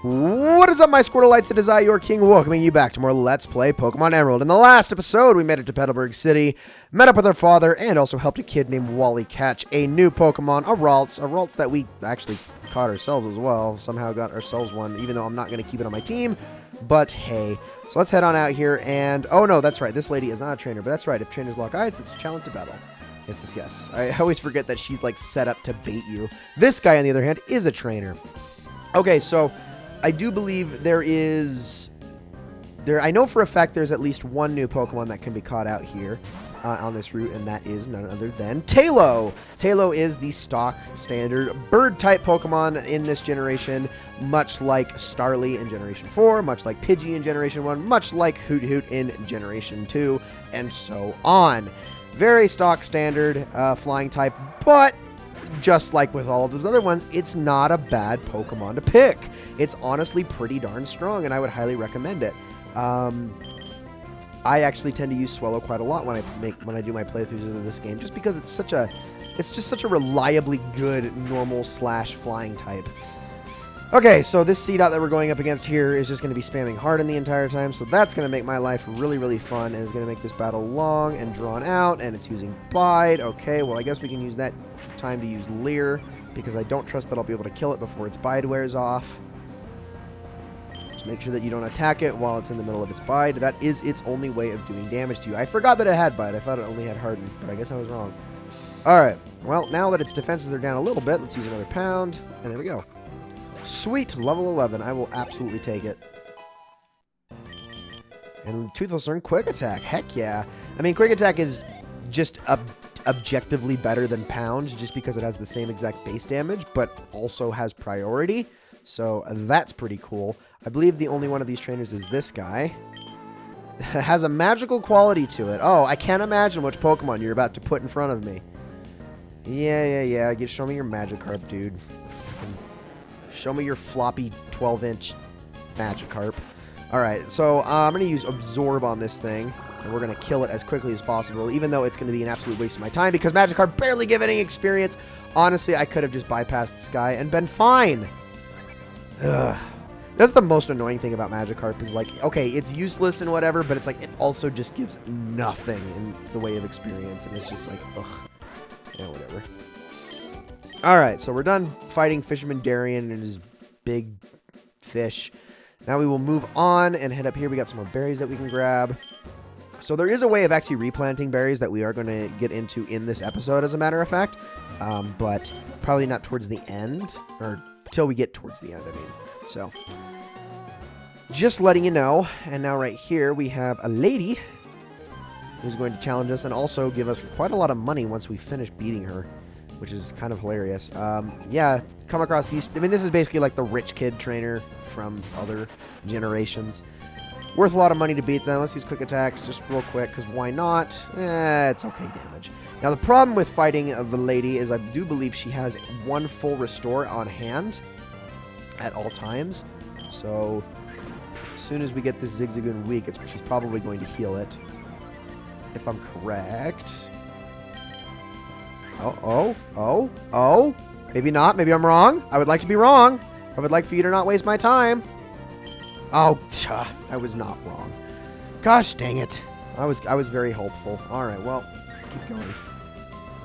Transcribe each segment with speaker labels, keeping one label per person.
Speaker 1: What is up, my Squirtleites? It is I, your king, welcoming you back to more Let's Play Pokemon Emerald. In the last episode, we made it to Petalburg City, met up with our father, and also helped a kid named Wally catch a new Pokemon, a Ralts that we actually caught ourselves as well. Somehow got ourselves one, even though I'm not going to keep it on my team. But hey, so let's head on out here and... Oh no, that's right, this lady is not a trainer, but that's right, if trainers lock eyes, it's a challenge to battle. Yes. I always forget that she's like set up to bait you. This guy, on the other hand, is a trainer. Okay, so... I do believe I know for a fact there's at least one new Pokemon that can be caught out here on this route, and that is none other than Tailo. Tailo is the stock standard bird-type Pokemon in this generation, much like Starly in Generation 4, much like Pidgey in Generation 1, much like Hoot Hoot in Generation 2, and so on. Very stock standard flying type, but just like with all of those other ones, it's not a bad Pokemon to pick. It's honestly pretty darn strong, and I would highly recommend it. I actually tend to use Swellow quite a lot when I do my playthroughs of this game, just because it's just such a reliably good normal / flying type. Okay, so this C-Dot that we're going up against here is just going to be spamming Harden the entire time, so that's going to make my life really, really fun, and is going to make this battle long and drawn out, and it's using Bide. Okay, well, I guess we can use that time to use Leer, because I don't trust that I'll be able to kill it before its Bide wears off. Just make sure that you don't attack it while it's in the middle of its Bide. That is its only way of doing damage to you. I forgot that it had Bide. I thought it only had Harden, but I guess I was wrong. Alright, well, now that its defenses are down a little bit, let's use another Pound, and there we go. Sweet, level 11. I will absolutely take it. And Toothless learn Quick Attack. Heck yeah. I mean, Quick Attack is just objectively better than Pound, just because it has the same exact base damage, but also has priority. So that's pretty cool. I believe the only one of these trainers is this guy. Has a magical quality to it. Oh, I can't imagine which Pokemon you're about to put in front of me. Yeah. Show me your Magikarp, dude. Show me your floppy 12-inch Magikarp. Alright, so I'm going to use Absorb on this thing, and we're going to kill it as quickly as possible, even though it's going to be an absolute waste of my time, because Magikarp barely give any experience. Honestly, I could have just bypassed this guy and been fine. Ugh. That's the most annoying thing about Magikarp, is like, okay, it's useless and whatever, but it's like, it also just gives nothing in the way of experience, and it's just like, ugh. Yeah, whatever. Alright, so we're done fighting Fisherman Darien and his big fish. Now we will move on and head up here. We got some more berries that we can grab. So there is a way of actually replanting berries that we are going to get into in this episode, as a matter of fact. But probably not towards the end, or till we get towards the end, I mean. So, just letting you know. And now right here we have a lady who's going to challenge us and also give us quite a lot of money once we finish beating her, which is kind of hilarious. Yeah, come across these... I mean, this is basically like the rich kid trainer from other generations. Worth a lot of money to beat them. Let's use quick attacks just real quick, because why not? It's okay damage. Now, the problem with fighting the lady is I do believe she has one full restore on hand at all times. So, as soon as we get this Zigzagoon weak, she's probably going to heal it. If I'm correct... Oh. Maybe not. Maybe I'm wrong. I would like to be wrong. I would like for you to not waste my time. Oh, I was not wrong. Gosh dang it. I was very hopeful. Alright, well, let's keep going.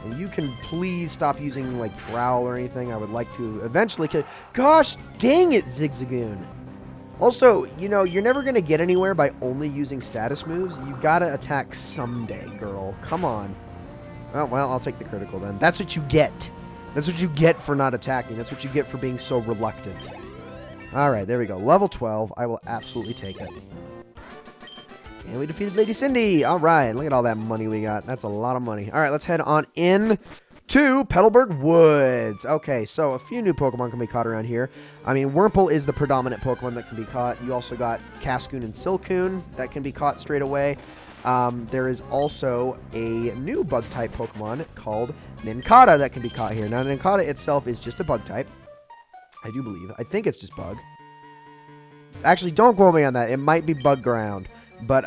Speaker 1: And you can please stop using, like, Growl or anything. I would like to eventually kill... Gosh dang it, Zigzagoon. Also, you know, you're never going to get anywhere by only using status moves. You gotta attack someday, girl. Come on. Oh, well, I'll take the critical then. That's what you get. That's what you get for not attacking. That's what you get for being so reluctant. Alright, there we go. Level 12. I will absolutely take it. And we defeated Lady Cindy. Alright, look at all that money we got. That's a lot of money. Alright, let's head on in to Petalburg Woods. Okay, so a few new Pokemon can be caught around here. I mean, Wurmple is the predominant Pokemon that can be caught. You also got Cascoon and Silcoon that can be caught straight away. There is also a new bug-type Pokemon called Nincada that can be caught here. Now, Nincada itself is just a bug-type. I do believe. I think it's just bug. Actually, don't quote me on that. It might be bug ground. But,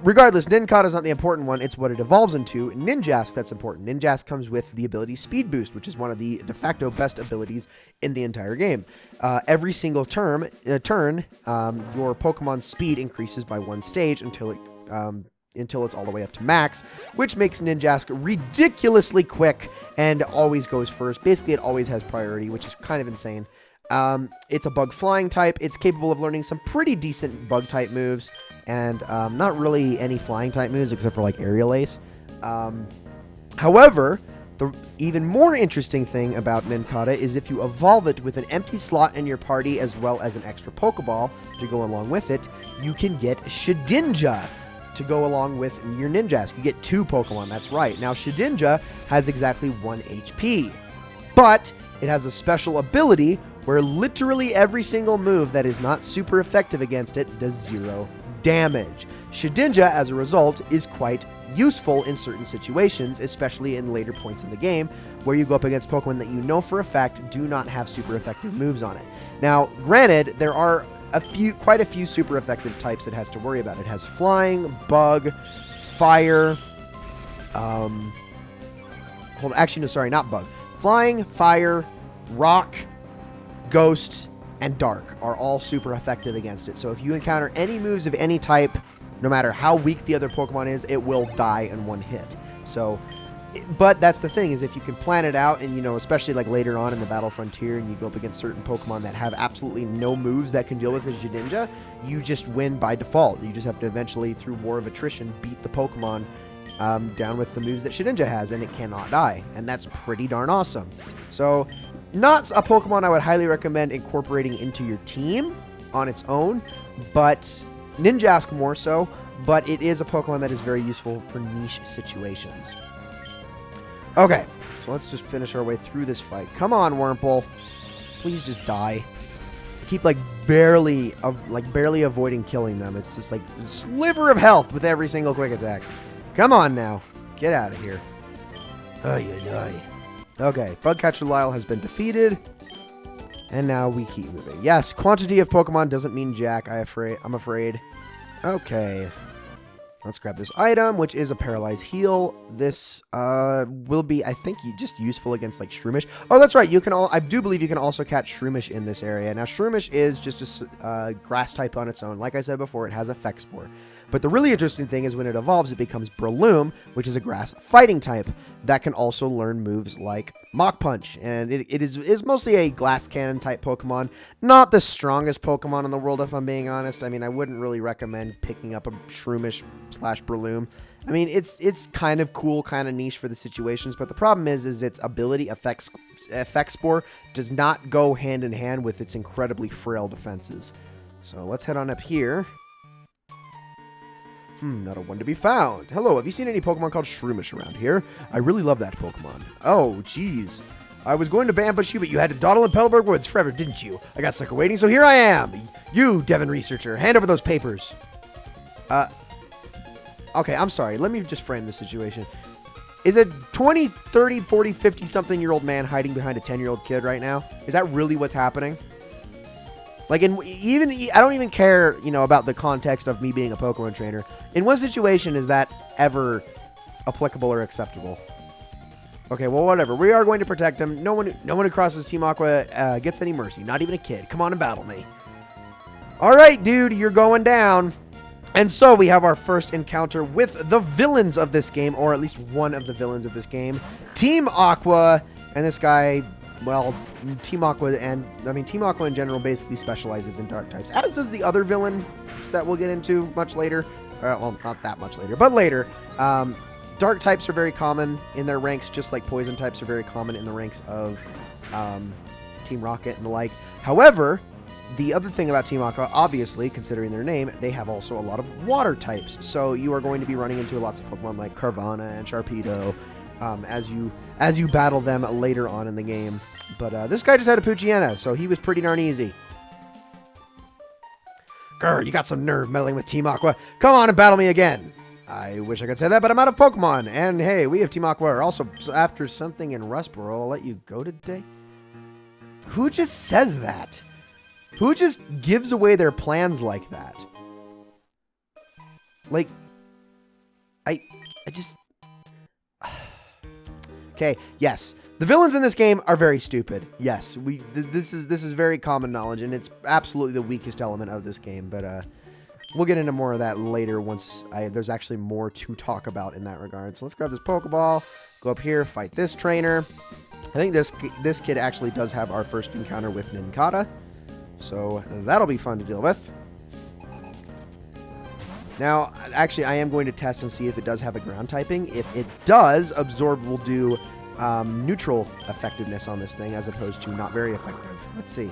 Speaker 1: regardless, Nincada is not the important one. It's what it evolves into. Ninjask that's important. Ninjask comes with the ability Speed Boost, which is one of the de facto best abilities in the entire game. Every single turn, your Pokemon's speed increases by 1 stage until it's all the way up to max, which makes Ninjask ridiculously quick and always goes first. Basically, it always has priority, which is kind of insane. It's a bug flying type. It's capable of learning some pretty decent bug type moves and not really any flying type moves except for like Aerial Ace. However, the even more interesting thing about Nincada is if you evolve it with an empty slot in your party as well as an extra Pokeball to go along with it, you can get Shedinja to go along with your Ninjask. You get 2 Pokemon, that's right. Now, Shedinja has exactly 1 HP, but it has a special ability where literally every single move that is not super effective against it does 0 damage. Shedinja, as a result, is quite useful in certain situations, especially in later points in the game, where you go up against Pokemon that you know for a fact do not have super effective moves on it. Now, granted, there are quite a few super effective types it has to worry about. It has Flying, Bug, Fire, actually, no, sorry, not Bug. Flying, Fire, Rock, Ghost, and Dark are all super effective against it. So if you encounter any moves of any type, no matter how weak the other Pokemon is, it will die in 1 hit. So, but that's the thing, is if you can plan it out, and, you know, especially like later on in the Battle Frontier, and you go up against certain Pokemon that have absolutely no moves that can deal with a Shedinja, you just win by default. You just have to eventually, through war of attrition, beat the Pokemon down with the moves that Shedinja has, and it cannot die. And that's pretty darn awesome. So, not a Pokemon I would highly recommend incorporating into your team on its own, but Ninjask more so, but it is a Pokemon that is very useful for niche situations. Okay, so let's just finish our way through this fight. Come on, Wurmple. Please just die. Keep barely avoiding killing them. It's just like a sliver of health with every single quick attack. Come on now. Get out of here. Ay, ay, ay. Okay, Bugcatcher Lyle has been defeated. And now we keep moving. Yes, quantity of Pokemon doesn't mean jack, I'm afraid. Okay. Let's grab this item, which is a Paralyze Heal. This will be, I think, just useful against, Shroomish. Oh, that's right. I do believe you can also catch Shroomish in this area. Now, Shroomish is just a grass type on its own. Like I said before, it has Effect Spore. But the really interesting thing is when it evolves, it becomes Breloom, which is a grass fighting type that can also learn moves like Mach Punch. And it is mostly a glass cannon type Pokemon. Not the strongest Pokemon in the world, if I'm being honest. I mean, I wouldn't really recommend picking up a Shroomish / Breloom. I mean, it's kind of cool, kind of niche for the situations, but the problem is its ability, Effect Spore, does not go hand in hand with its incredibly frail defenses. So let's head on up here. Not a one to be found. Hello, have you seen any Pokemon called Shroomish around here? I really love that Pokemon. Oh, jeez. I was going to ambush you, but you had to dawdle in Pellberg Woods forever, didn't you? I got stuck waiting, so here I am. You, Devon Researcher, hand over those papers. Okay, I'm sorry. Let me just frame the situation. Is a 20, 30, 40, 50-something-year-old man hiding behind a 10-year-old kid right now? Is that really what's happening? I don't even care, about the context of me being a Pokemon trainer. In what situation is that ever applicable or acceptable? Okay, well, whatever. We are going to protect him. No one who crosses Team Aqua gets any mercy. Not even a kid. Come on and battle me. All right, dude, you're going down. And so we have our first encounter with the villains of this game, or at least one of the villains of this game, Team Aqua. And this guy, well, Team Aqua in general basically specializes in dark types, as does the other villain that we'll get into much later. Well, not that much later, but later. Dark types are very common in their ranks, just like poison types are very common in the ranks of Team Rocket and the like. However, the other thing about Team Aqua, obviously, considering their name, they have also a lot of water types. So you are going to be running into lots of Pokemon like Carvanha and Sharpedo as you battle them later on in the game. But this guy just had a Poochyena, so he was pretty darn easy. Grr, you got some nerve meddling with Team Aqua. Come on and battle me again. I wish I could say that, but I'm out of Pokemon. And hey, we have Team Aqua. Also, after something in Rustboro, I'll let you go today. Who just says that? Who just gives away their plans like that? I just... Okay, yes. The villains in this game are very stupid. Yes, this is very common knowledge, and it's absolutely the weakest element of this game, but we'll get into more of that later once there's actually more to talk about in that regard. So let's grab this Pokeball, go up here, fight this trainer. I think this kid actually does have our first encounter with Nincada, so that'll be fun to deal with. Now, actually, I am going to test and see if it does have a ground typing. If it does, Absorb will do neutral effectiveness on this thing as opposed to not very effective. Let's see.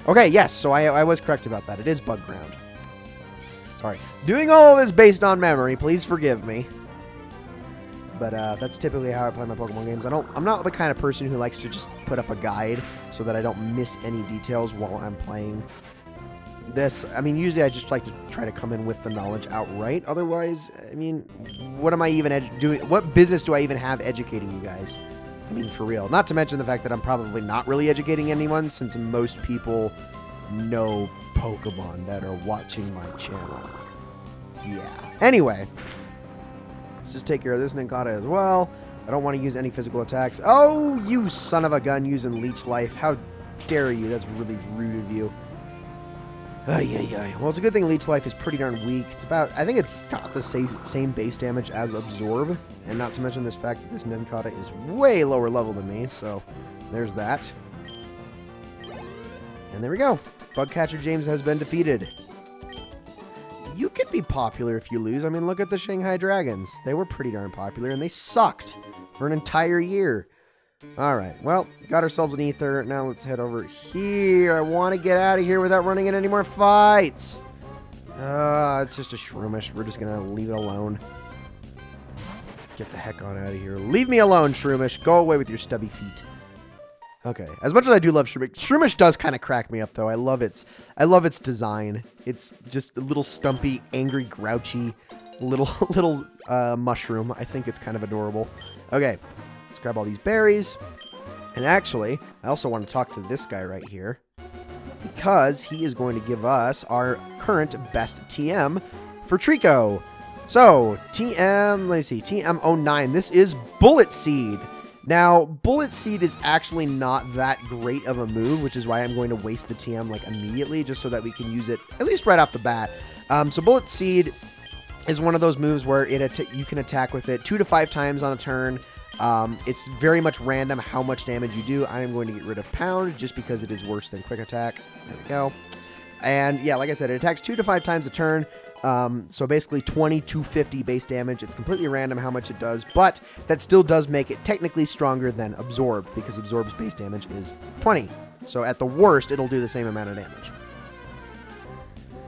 Speaker 1: Okay, yes, so I was correct about that. It is Bug Ground. Sorry. Doing all of this based on memory, please forgive me. But that's typically how I play my Pokemon games. I'm not the kind of person who likes to just put up a guide so that I don't miss any details while I'm playing this. I mean, usually I just like to try to come in with the knowledge outright. Otherwise, I mean, what am I even doing? What business do I even have educating you guys? I mean, for real. Not to mention the fact that I'm probably not really educating anyone, since most people know Pokemon that are watching my channel. Yeah. Anyway, let's just take care of this Nincada as well. I don't want to use any physical attacks. Oh, you son of a gun using Leech Life. How dare you? That's really rude of you. Well, it's a good thing Leech Life is pretty darn weak. It's about, I think it's got the same base damage as Absorb, and not to mention this fact that this Nincada is way lower level than me, so there's that. And there we go. Bugcatcher James has been defeated. You could be popular if you lose. I mean, look at the Shanghai Dragons. They were pretty darn popular, and they sucked for an entire year. Alright, well, got ourselves an ether. Now let's head over here. I want to get out of here without running in any more fights. It's just a Shroomish. We're just going to leave it alone. Let's get the heck on out of here. Leave me alone, Shroomish. Go away with your stubby feet. Okay, as much as I do love Shroomish, Shroomish does kind of crack me up, though. I love its design. It's just a little stumpy, angry, grouchy little mushroom. I think it's kind of adorable. Okay. Let's grab all these berries. And actually, I also want to talk to this guy right here, because he is going to give us our current best TM for Trico. So, TM, let me see, TM09. This is Bullet Seed. Now, Bullet Seed is actually not that great of a move, which is why I'm going to waste the TM like immediately, just so that we can use it at least right off the bat. So Bullet Seed is one of those moves where you can attack with it 2 to 5 times on a turn. It's very much random how much damage you do. I am going to get rid of Pound just because it is worse than Quick Attack. There we go. And yeah, like I said, it attacks 2 to 5 times a turn. So basically 20 to 50 base damage. It's completely random how much it does, but that still does make it technically stronger than Absorb, because Absorb's base damage is 20. So at the worst, it'll do the same amount of damage.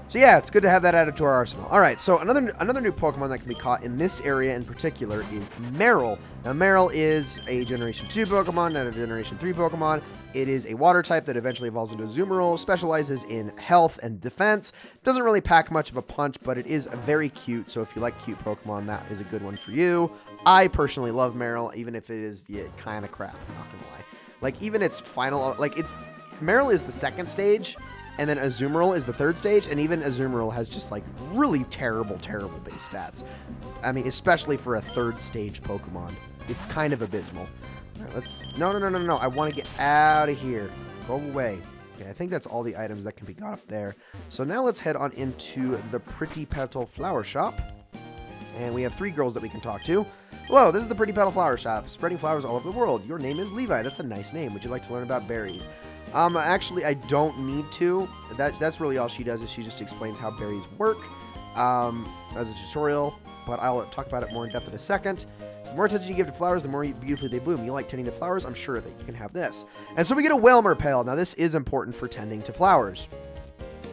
Speaker 1: So yeah, it's good to have that added to our arsenal. Alright, so another new Pokemon that can be caught in this area in particular is Marill. Now, Marill is a Generation 2 Pokemon, not a Generation 3 Pokemon. It is a water type that eventually evolves into Azumarill, specializes in health and defense. Doesn't really pack much of a punch, but it is very cute, so if you like cute Pokemon, that is a good one for you. I personally love Marill, even if it is kind of crap, I'm not gonna lie. Like, even its final, Marill is the second stage, and then Azumarill is the third stage, and even Azumarill has just, like, really terrible base stats. I mean, especially for a third stage Pokemon. It's kind of abysmal. All right, let's... No. I want to get out of here. Go away. Okay, I think that's all the items that can be got up there. So now let's head on into the Pretty Petal Flower Shop. And we have 3 girls that we can talk to. Hello, this is the Pretty Petal Flower Shop, spreading flowers all over the world. Your name is Levi. That's a nice name. Would you like to learn about berries? Actually, I don't need to. That's really all she does, is she just explains how berries work as a tutorial, but I'll talk about it more in depth in a second. So the more attention you give to flowers, the more beautifully they bloom. You like tending to flowers? I'm sure that you can have this. And so we get a Whalmer Pail. Now, this is important for tending to flowers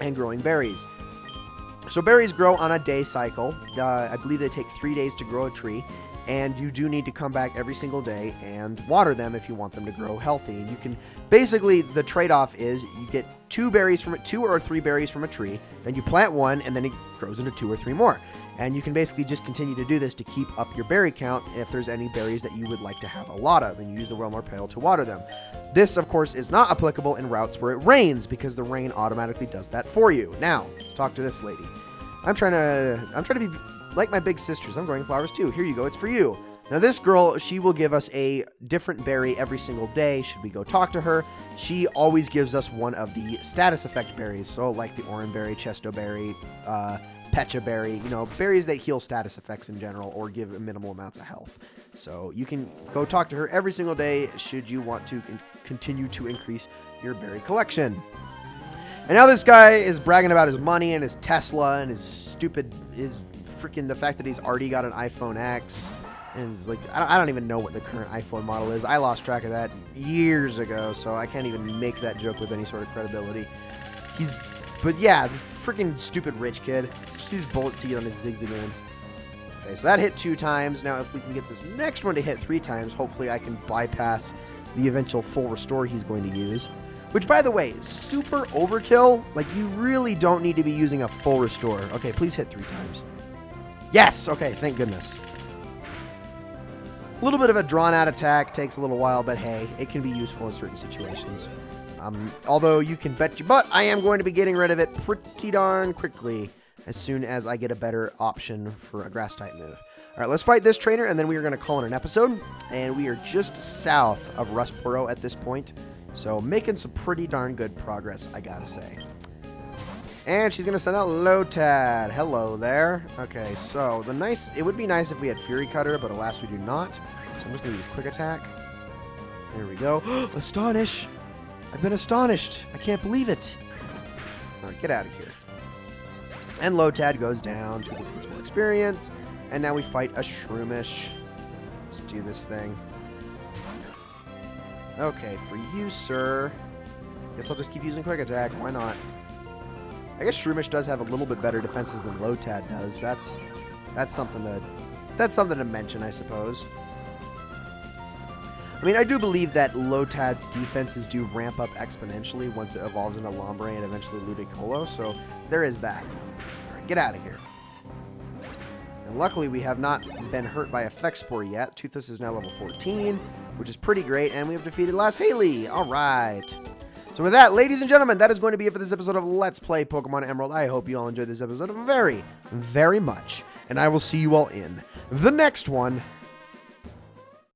Speaker 1: and growing berries. So berries grow on a day cycle. I believe they take 3 days to grow a tree. And you do need to come back every single day and water them if you want them to grow healthy. And you can, basically, the trade-off is you get 2 or 3 berries from a tree, then you plant one, and then it grows into 2 or 3 more. And you can basically just continue to do this to keep up your berry count if there's any berries that you would like to have a lot of, and you use the Whalmer Pail to water them. This, of course, is not applicable in routes where it rains, because the rain automatically does that for you. Now, let's talk to this lady. I'm trying to be like my big sisters, I'm growing flowers too. Here you go. It's for you. Now, this girl, she will give us a different berry every single day. Should we go talk to her? She always gives us one of the status effect berries. So, like the orange berry, chesto berry, pecha berry, you know, berries that heal status effects in general or give minimal amounts of health. So, you can go talk to her every single day should you want to continue to increase your berry collection. And now this guy is bragging about his money and his Tesla and his freaking the fact that he's already got an iPhone X. And it's like, I don't even know what the current iPhone model is. I lost track of that years ago, so I can't even make that joke with any sort of credibility. But yeah, this freaking stupid rich kid. Just use bullet seed on his Zigzagoon. Okay, so that hit 2 times. Now, if we can get this next one to hit 3 times, hopefully I can bypass the eventual full restore he's going to use. Which, by the way, super overkill. Like, you really don't need to be using a full restore. Okay, please hit 3 times. Yes! Okay, thank goodness. A little bit of a drawn-out attack, takes a little while, but hey, it can be useful in certain situations. Although you can bet your butt I am going to be getting rid of it pretty darn quickly as soon as I get a better option for a grass-type move. All right, let's fight this trainer, and then we are going to call in an episode. And we are just south of Rustboro at this point, so making some pretty darn good progress, I gotta say. And she's going to send out Lotad. Hello there. Okay, so it would be nice if we had Fury Cutter, but alas, we do not. So I'm just going to use Quick Attack. There we go. Astonish! I've been astonished. I can't believe it. All right, get out of here. And Lotad goes down. Toothless gets more experience. And now we fight a Shroomish. Let's do this thing. Okay, for you, sir. Guess I'll just keep using Quick Attack. Why not? I guess Shroomish does have a little bit better defenses than Lotad does. That's something to mention, I suppose. I mean, I do believe that Lotad's defenses do ramp up exponentially once it evolves into Lombre and eventually Ludicolo, so there is that. All right, get out of here. And luckily, we have not been hurt by Effect Spore yet. Toothless is now level 14, which is pretty great, and we have defeated Last Haley. All right. So with that, ladies and gentlemen, that is going to be it for this episode of Let's Play Pokemon Emerald. I hope you all enjoyed this episode very, very much. And I will see you all in the next one.